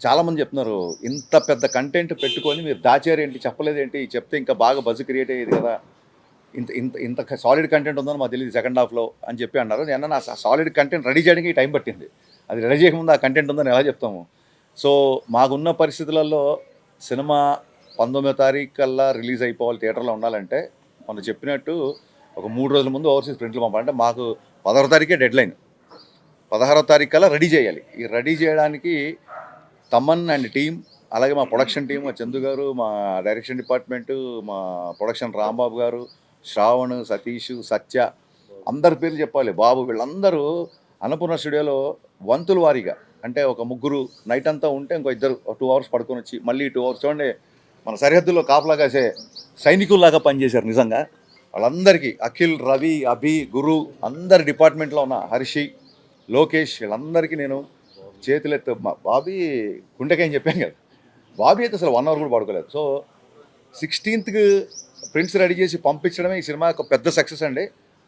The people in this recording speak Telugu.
చాలామంది చెప్తున్నారు, "ఇంత పెద్ద కంటెంట్ పెట్టుకొని మీరు దాచారేంటి? చెప్పలేదేంటి? చెప్తే ఇంకా బాగా బజ్ క్రియేట్ అయ్యేది కదా! ఇంత ఇంత ఇంత సాలిడ్ కంటెంట్ ఉందని మాకు తెలీదు సెకండ్ హాఫ్‌లో" అని చెప్పి అన్నారు. నేనన్నా సాలిడ్ కంటెంట్ రెడీ చేయడానికి టైం పట్టింది. అది రెడీ చేయకముందు ఆ కంటెంట్ ఉందని ఎలా చెప్తాము? సో, మాకున్న పరిస్థితులలో సినిమా 19వ తారీఖు కల్లా రిలీజ్ అయిపోవాలి, థియేటర్‌లో ఉండాలంటే, మొన్న చెప్పినట్టు ఒక 3 రోజుల ముందు ఓవర్‌సీస్ ప్రింట్‌లు పంపాలి. అంటే మాకు 16వ తారీఖే డెడ్‌లైన్. 16వ తారీఖు కల్లా రెడీ చేయాలి. ఈ రెడీ చేయడానికి తమన్ అండ్ టీమ్, అలాగే మా ప్రొడక్షన్ టీమ్, మా చందు గారు, మా డైరెక్షన్ డిపార్ట్మెంటు, మా ప్రొడక్షన్ రాంబాబు గారు, శ్రావణ్, సతీష్, సత్య, అందరి పేర్లు చెప్పాలి. బాబు వీళ్ళందరూ అన్నపూర్ణ స్టూడియోలో వంతుల వారీగా, అంటే ఒక ముగ్గురు నైట్ అంతా ఉంటే ఇంకో ఇద్దరు 2 అవర్స్ పడుకొని వచ్చి మళ్ళీ 2 అవర్స్ చూడండి, మన సరిహద్దుల్లో కాపలా కాసే సైనికుల్లాగా పనిచేశారు నిజంగా. వాళ్ళందరికీ అఖిల్, రవి, అభి, గురు, అందరి డిపార్ట్మెంట్లో ఉన్న హర్షి, లోకేష్, వీళ్ళందరికీ నేను చేతులెత్తి బాబీ గుండెకాయ అని చెప్పాను కదా, బాబీ అయితే అసలు 1 అవర్ కూడా పడుకోలేదు. సో 16థ్‌కి ప్రింట్స్ రెడీ చేసి పంపించడమే ఈ సినిమా యొక్క పెద్ద సక్సెస్ అండి.